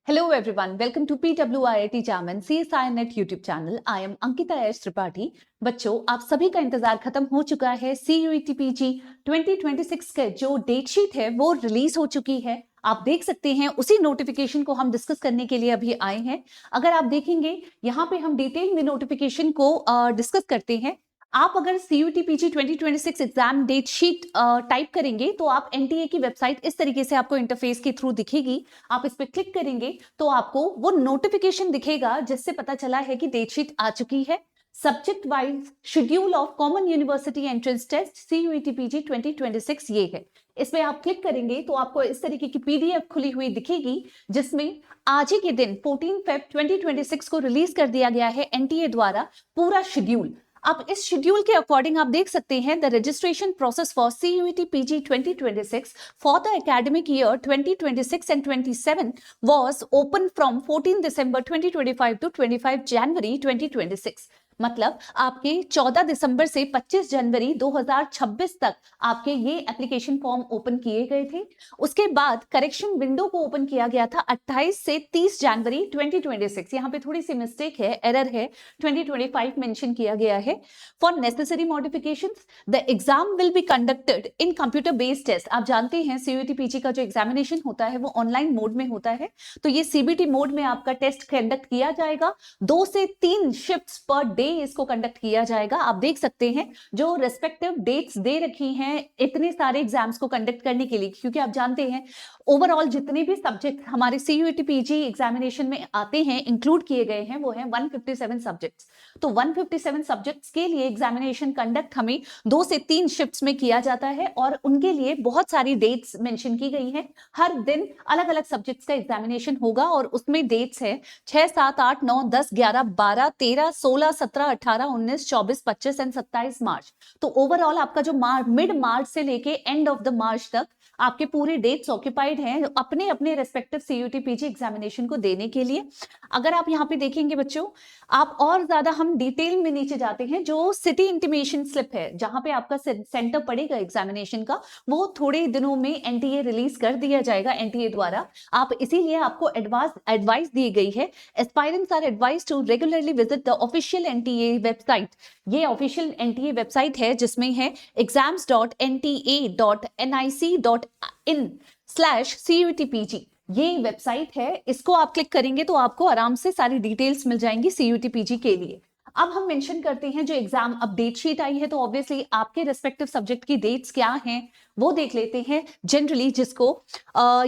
Hello everyone, welcome to PWIIT Jam and CSI Net YouTube channel. I am Ankita S. Tripathi. बच्चों, आप सभी का इंतजार खत्म हो चुका है। CUET PG 2026 का जो डेट शीट है वो रिलीज हो चुकी है। आप देख सकते हैं उसी नोटिफिकेशन को हम डिस्कस करने के लिए अभी आए हैं। अगर आप देखेंगे यहाँ पे हम डिटेल में नोटिफिकेशन को डिस्कस करते हैं। आप अगर CUET PG 2026 exam date sheet type करेंगे तो आप NTA की वेबसाइट इस तरीके से आपको इंटरफेस के थ्रू दिखेगी। आप इस पर क्लिक करेंगे तो आपको वो नोटिफिकेशन दिखेगा जिससे पता चला है कि डेट शीट आ चुकी है। Subject wise schedule of common university entrance test CUET PG 2026 ये है। इस पे आप क्लिक करेंगे तो आपको इस तरीके की PDF खुली हुई दिखेगी जिसमें आज ही के दिन 14 Feb 2026 को रिलीज कर दिया गया है NTA द्वारा पूरा शेड्यूल। अब इस शेड्यूल के अकॉर्डिंग आप देख सकते हैं the registration process for CUET PG 2026 for the academic year 2026 and 27 was open from 14 December 2025 to 25 January 2026। मतलब आपके 14 दिसंबर से 25 जनवरी 2026 तक आपके ये एप्लीकेशन फॉर्म ओपन किए गए थे। उसके बाद करेक्शन विंडो को ओपन किया गया था 28 से 30 जनवरी 2026। यहाँ पे थोड़ी सी मिस्टेक है, एरर है, 2025 मेंशन किया गया है। For necessary modifications the exam will be conducted in computer based test. आप जानते हैं CUET PG का जो एग्जामिनेशन होता है वो ऑनलाइन मोड में होता है, तो ये CBT मोड में आपका टेस्ट कंडक्ट किया जाएगा। 2 से 3 शिफ्ट्स पर डे इसको कंडक्ट किया जाएगा। आप देख सकते हैं जो रेस्पेक्टिव डेट्स दे रखी हैं इतने सारे एग्जाम्स को कंडक्ट करने के लिए, क्योंकि आप जानते हैं ओवरऑल जितने भी सब्जेक्ट हमारे CUET PG एग्जामिनेशन में आते हैं इंक्लूड किए गए हैं वो है 157 सब्जेक्ट्स। तो 157 सब्जेक्ट्स के लिए एग्जामिनेशन कंडक्ट हमें 2 से 3 शिफ्ट्स में किया जाता है और उनके लिए बहुत सारी डेट्स मेंशन की गई हैं। हर दिन अलग अलग सब्जेक्ट्स का एग्जामिनेशन होगा और उसमें डेट्स है 6, 7, 8, 9, 10, 11, 12, 13, 16, 17, 18, 19, 24, 25 एंड 27 मार्च। तो ओवरऑल आपका जो मिड मार्च से लेके एंड ऑफ द मार्च तक आपके पूरे डेट्स ऑक्यूपाइड हैं अपने अपने रेस्पेक्टिव CUET PG एग्जामिनेशन को देने के लिए। अगर आप यहाँ पे देखेंगे बच्चों, आप और ज्यादा हम डिटेल में नीचे जाते हैं, जो सिटी इंटीमेशन स्लिप है जहां पे आपका सेंटर पड़ेगा एग्जामिनेशन का, वो थोड़े दिनों में NTA रिलीज कर दिया जाएगा NTA द्वारा। आप इसीलिए आपको एडवाइस दी गई है, aspirants are advise to regularly visit the official NTA website. ये ऑफिशियल NTA वेबसाइट है जिसमें है exams.nta.nic.in/CUET-PG। ये वेबसाइट है, इसको आप क्लिक करेंगे तो आपको आराम से सारी डिटेल्स मिल जाएंगी CUET PG के लिए। अब हम मेंशन करते हैं जो एग्जाम अब डेट शीट आई है तो ऑब्वियसली आपके रेस्पेक्टिव सब्जेक्ट की डेट्स क्या हैं वो देख लेते हैं। जनरली जिसको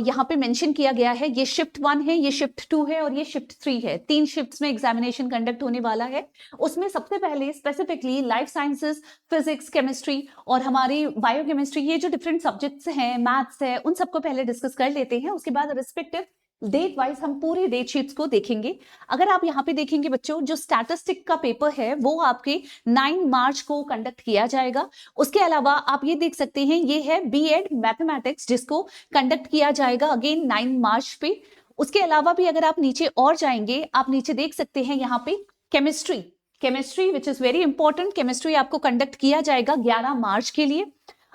यहाँ पे मेंशन किया गया है, ये शिफ्ट 1 है, ये शिफ्ट 2 है और ये शिफ्ट 3 है। 3 शिफ्ट्स में एग्जामिनेशन कंडक्ट होने वाला है। उसमें सबसे पहले specifically life sciences, physics, chemistry और हमारी बायोकेमिस्ट्री, ये जो डिफरेंट सब्जेक्ट्स हैं, मैथ्स है, उन सबको पहले डिस्कस कर लेते हैं। उसके बाद रेस्पेक्टिव डेट वाइज हम पूरी डेट शीट्स को देखेंगे। अगर आप यहाँ पे देखेंगे बच्चों, जो स्टैटिस्टिक का पेपर है वो आपके 9 मार्च को कंडक्ट किया जाएगा। उसके अलावा आप ये देख सकते हैं, ये है B.Ed मैथमेटिक्स जिसको कंडक्ट किया जाएगा अगेन 9 मार्च पे। उसके अलावा भी अगर आप नीचे और जाएंगे, आप नीचे देख सकते हैं यहाँ पे chemistry which is very important, chemistry आपको कंडक्ट किया जाएगा 11 मार्च के लिए।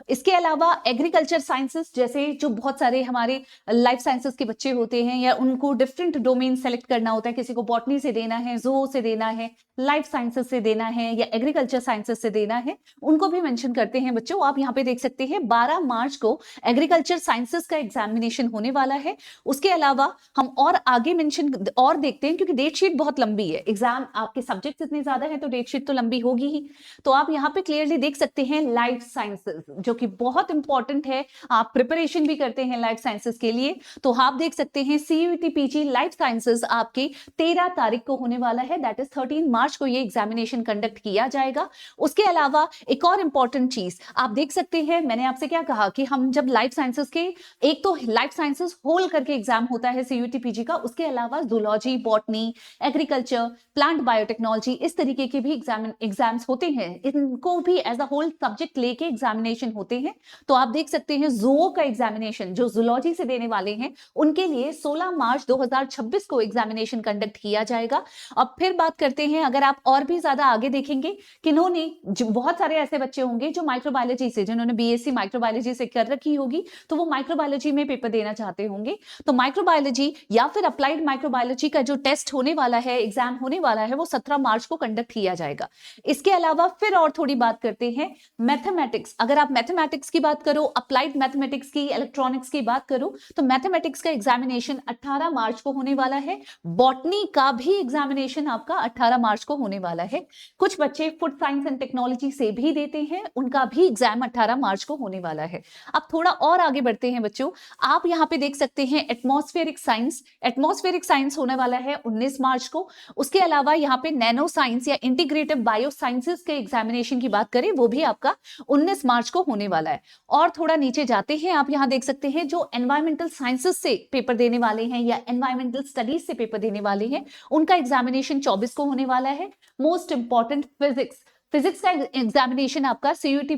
इसके अलावा एग्रीकल्चर साइंसेस, जैसे जो बहुत सारे हमारे लाइफ साइंसेस के बच्चे होते हैं या उनको डिफरेंट डोमेन सेलेक्ट करना होता है, किसी को बॉटनी से देना है, जू से देना है, लाइफ साइंसेस से देना है या एग्रीकल्चर साइंसेस से देना है, उनको भी मेंशन करते हैं बच्चों। आप यहाँ पे देख सकते हैं 12 मार्च को एग्रीकल्चर साइंसेस का एग्जामिनेशन होने वाला है। उसके अलावा हम और आगे मेंशन और देखते हैं, क्योंकि डेट शीट बहुत लंबी है, एग्जाम आपके सब्जेक्ट इतने ज्यादा है तो डेट शीट तो लंबी होगी ही। तो आप यहाँ पे क्लियरली देख सकते हैं लाइफ साइंसेस, जो कि बहुत इंपॉर्टेंट है, आप प्रिपरेशन भी करते हैं लाइफ साइंसेस के लिए, तो आप देख सकते हैं CUET PG लाइफ साइंसेस आपके 13 तारीख को होने वाला है, दैट इज 13 मार्च को ये एग्जामिनेशन कंडक्ट किया जाएगा। उसके अलावा एक और इंपॉर्टेंट चीज आप देख सकते हैं, मैंने आपसे क्या कहा कि हम जब लाइफ साइंसेस के, एक तो लाइफ साइंसेस होल करके एग्जाम होता है CUET PG का, उसके अलावा zoology, botany, agriculture, plant biotechnology, इस तरीके के भी एग्जाम्स होते हैं, इनको भी एज अ होल सब्जेक्ट लेके एग्जामिनेशन एग्जामिनेशन होते हैं। तो आप देख सकते हैं जूओ का एग्जामिनेशन जो जूलॉजी से देने वाले हैं उनके लिए 16 मार्च 2026 को एग्जामिनेशन कंडक्ट किया जाएगा। अब फिर बात करते हैं, अगर आप और भी ज्यादा आगे देखेंगे, किन्होंने बहुत सारे ऐसे बच्चे होंगे जो माइक्रोबायोलॉजी से, जिन्होंने बीएससी माइक्रोबायोलॉजी से कर रखी होगी, तो वो माइक्रोबायोलॉजी में पेपर देना चाहते होंगे। तो माइक्रोबायोलॉजी या फिर अप्लाइड माइक्रोबायोलॉजी का जो टेस्ट होने वाला है, एग्जाम होने वाला है, वो 17 मार्च को कंडक्ट किया जाएगा। इसके अलावा फिर और थोड़ी बात करते हैं मैथमेटिक्स। अगर आप मैथमेटिक्स की बात करो, अप्लाइड मैथमेटिक्स की, इलेक्ट्रॉनिक्स की बात करो, तो मैथमेटिक्स का एग्जामिनेशन 18 मार्च को होने वाला है। बॉटनी का भी एग्जामिनेशन आपका 18 मार्च को होने वाला है। कुछ बच्चे फूड साइंस एंड टेक्नोलॉजी से भी देते हैं, उनका भी एग्जाम 18 मार्च को होने वाला है। अब थोड़ा और आगे बढ़ते हैं बच्चों, आप यहाँ पे देख सकते हैं एटमॉस्फेरिक साइंस। एटमॉस्फेरिक साइंस होने वाला है 19 मार्च को। उसके अलावा यहाँ पे नैनो साइंस या इंटीग्रेटिव बायो साइंसेस के एग्जामिनेशन की बात करें, वो भी आपका 19 मार्च को होने वाला है। और थोड़ा नीचे जाते हैं, आप यहाँ देख सकते हैं जो एनवायरमेंटल साइंसेस से पेपर देने वाले हैं या एनवायरमेंटल स्टडीज से पेपर देने वाले हैं, उनका एग्जामिनेशन 24 को होने वाला है। मोस्ट इंपॉर्टेंट फिजिक्स का एग्जामिनेशन आपका सीयूईटी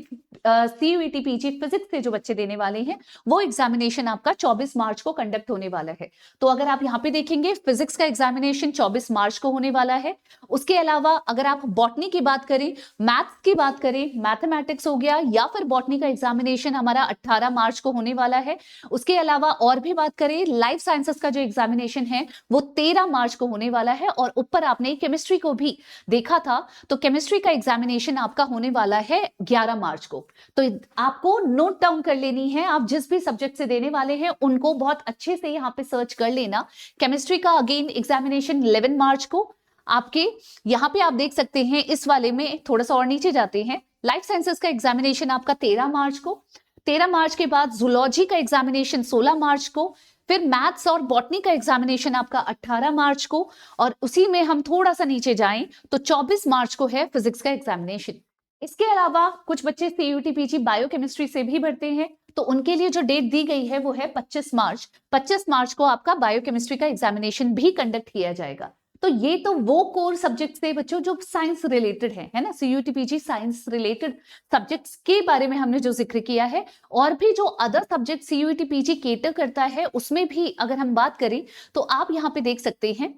पीजी फिजिक्स के जो बच्चे देने वाले हैं, वो एग्जामिनेशन आपका 24 मार्च को कंडक्ट होने वाला है। तो अगर आप यहाँ पे देखेंगे, फिजिक्स का एग्जामिनेशन 24 मार्च को होने वाला है। उसके अलावा अगर आप बॉटनी की बात करें, मैथ्स की बात करें, मैथमेटिक्स हो गया या फिर बॉटनी का एग्जामिनेशन हमारा 18 मार्च को होने वाला है। उसके अलावा और भी बात करें, लाइफ साइंसेस का जो एग्जामिनेशन है वो 13 मार्च को होने वाला है। और ऊपर आपने केमिस्ट्री को भी देखा था, तो केमिस्ट्री का एग्जामिनेशन आपका होने वाला है 11 मार्च को। तो आपको नोट डाउन कर लेनी है, आप जिस भी सब्जेक्ट से देने वाले हैं उनको बहुत अच्छे से यहाँ पे सर्च कर लेना। केमिस्ट्री का अगेन एग्जामिनेशन 11 मार्च को आपके यहाँ पे आप देख सकते हैं। इस वाले में थोड़ा सा और नीचे जाते हैं, लाइफ साइंसेस का एग्जामिनेशन आपका 13 मार्च को। 13 मार्च के बाद जूलॉजी का एग्जामिनेशन 16 मार्च को, फिर मैथ्स और बॉटनी का एग्जामिनेशन आपका 18 मार्च को, और उसी में हम थोड़ा सा नीचे जाएं तो 24 मार्च को है फिजिक्स का एग्जामिनेशन। इसके अलावा कुछ बच्चे सीयूटी पीजी बायोकेमिस्ट्री से भी भरते हैं, तो उनके लिए जो डेट दी गई है वो है 25 मार्च। 25 मार्च को आपका बायोकेमिस्ट्री का एग्जामिनेशन भी कंडक्ट किया जाएगा। तो ये तो वो कोर सब्जेक्ट्स थे बच्चों जो साइंस रिलेटेड है ना, CUET PG science related subjects के बारे में हमने जो जिक्र किया है। और भी जो other subject CUET PG cater करता है उसमें भी अगर हम बात करें तो आप यहाँ पे देख सकते हैं,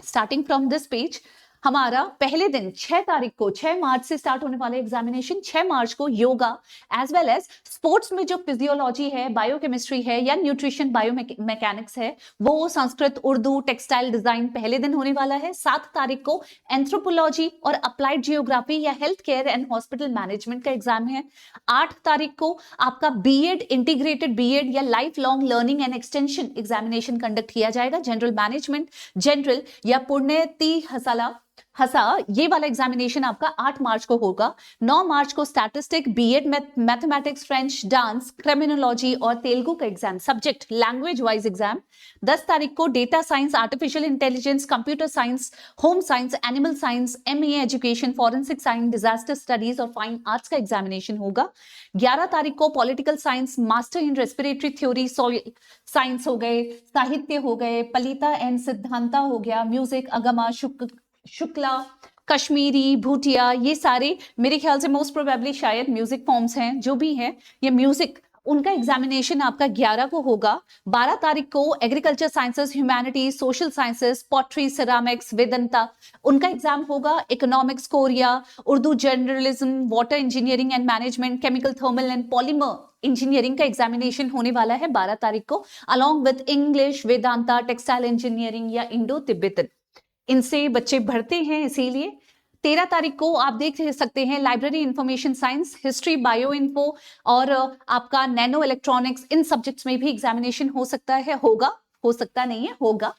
स्टार्टिंग फ्रॉम दिस पेज, हमारा पहले दिन 6 तारीख को, 6 मार्च से स्टार्ट होने वाले एग्जामिनेशन, 6 मार्च को yoga as well as sports में जो फिजियोलॉजी है, बायोकेमिस्ट्री है या न्यूट्रिशन बायोमैकेनिक्स है, वो संस्कृत, उर्दू, टेक्सटाइल डिजाइन पहले दिन होने वाला है। 7 तारीख को एंथ्रोपोलॉजी और अप्लाइड जियोग्राफी या health care and hospital management का एग्जाम है। 8 तारीख को आपका बीएड, इंटीग्रेटेड बीएड या life long learning and extension examination conduct किया जाएगा। जनरल मैनेजमेंट, जनरल या पुण्यति हसा ये वाला एग्जामिनेशन आपका 8 मार्च को होगा। 9 मार्च को statistic, BEd mathematics, French, dance, criminology और तेलुगु का exam, subject language wise exam. 10 तारीख को data science, artificial intelligence, computer science, home science, animal science, MA education, forensic science, disaster studies और फाइन आर्ट्स का एग्जामिनेशन होगा। 11 तारीख को political science, master in respiratory theory, soil science हो गए, साहित्य हो गए, पलिता एंड सिद्धांता हो गया, म्यूजिक, अगमा, शुक्ला, कश्मीरी, भूटिया, ये सारे मेरे ख्याल से मोस्ट प्रोबेबली शायद म्यूजिक फॉर्म्स हैं, जो भी हैं ये म्यूजिक, उनका एग्जामिनेशन आपका 11 को होगा। 12 तारीख को agriculture sciences, humanities, social sciences, pottery, ceramics, Vedanta, उनका एग्जाम होगा। Economics, Korea, Urdu, journalism, water engineering and management, chemical, thermal and polymer engineering का एग्जामिनेशन होने वाला है 12 तारीख को, along with English, Vedanta, textile engineering या इंडो तिब्बतन, इनसे बच्चे भरते हैं। इसीलिए 13 तारीख को आप देख सकते हैं library, information science, history, bio info और आपका नैनो इलेक्ट्रॉनिक्स, इन सब्जेक्ट्स में भी एग्जामिनेशन हो सकता है, होगा, हो सकता नहीं है, होगा।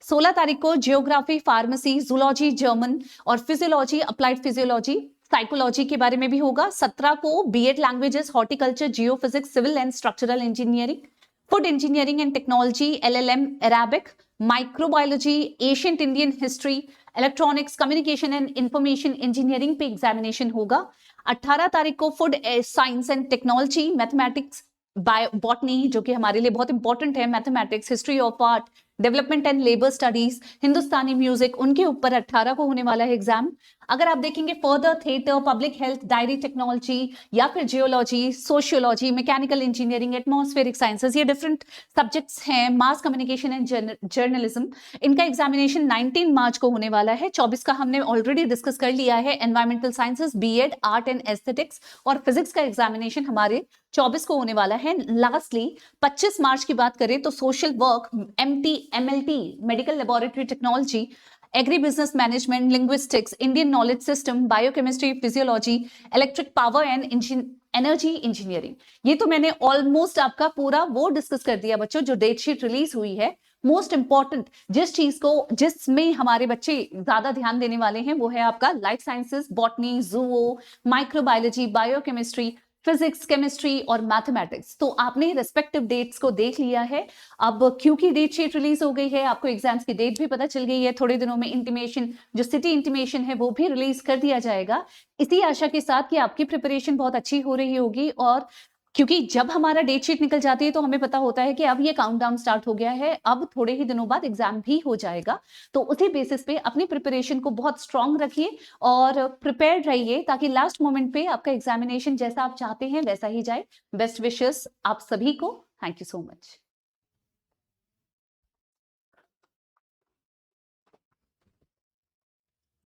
16 तारीख को जियोग्राफी, फार्मेसी, जूलॉजी, जर्मन और फिजियोलॉजी, अप्लाइड फिजियोलॉजी, साइकोलॉजी के बारे में भी होगा। 17 को BEd languages, horticulture, geophysics, civil and structural engineering, food engineering and technology, LLM, Arabic, microbiology, ancient Indian history, electronics, communication and information engineering पे examination होगा। 18 तारीख को food science and technology, mathematics, botany जो कि हमारे लिए बहुत इंपॉर्टेंट है, mathematics, history of art, development and labour studies, Hindustani music, उनके ऊपर 18 को होने वाला है एग्जाम। अगर आप देखेंगे further theatre, public health, diary technology या फिर geology, sociology, mechanical engineering, atmospheric sciences, ये डिफरेंट सब्जेक्ट्स हैं। मास कम्युनिकेशन एंड जर्नलिज्म, इनका एग्जामिनेशन 19 मार्च को होने वाला है। 24 का हमने ऑलरेडी डिस्कस कर लिया है। Environmental sciences, BEd, art and aesthetics और फिजिक्स का एग्जामिनेशन हमारे 24 को होने वाला है। लास्टली 25 मार्च की बात करें तो social work, MT, MLT, medical laboratory technology, agribusiness management, linguistics, Indian knowledge system, biochemistry, physiology, electric power and energy engineering, ये तो मैंने ऑलमोस्ट आपका पूरा वो डिस्कस कर दिया बच्चों। जो डेट शीट रिलीज हुई है, मोस्ट इंपॉर्टेंट जिस चीज को, जिसमें हमारे बच्चे ज्यादा ध्यान देने वाले हैं, वो है आपका life sciences, botany, zoo, microbiology, biochemistry, physics, chemistry और मैथमेटिक्स। तो आपने रेस्पेक्टिव डेट्स को देख लिया है। अब क्योंकि डेट शीट रिलीज हो गई है, आपको एग्जाम्स की डेट भी पता चल गई है, थोड़े दिनों में इंटीमेशन, जो सिटी इंटीमेशन है वो भी रिलीज कर दिया जाएगा। इसी आशा के साथ कि आपकी प्रिपरेशन बहुत अच्छी हो रही होगी। और क्योंकि जब हमारा डेट शीट निकल जाती है तो हमें पता होता है कि अब ये काउंटडाउन स्टार्ट हो गया है, अब थोड़े ही दिनों बाद एग्जाम भी हो जाएगा। तो उसी बेसिस पे अपनी प्रिपरेशन को बहुत स्ट्रांग रखिए और प्रिपेयर्ड रहिए, ताकि लास्ट मोमेंट पे आपका एग्जामिनेशन जैसा आप चाहते हैं वैसा ही जाए। बेस्ट विशेस आप सभी को। Thank you so much.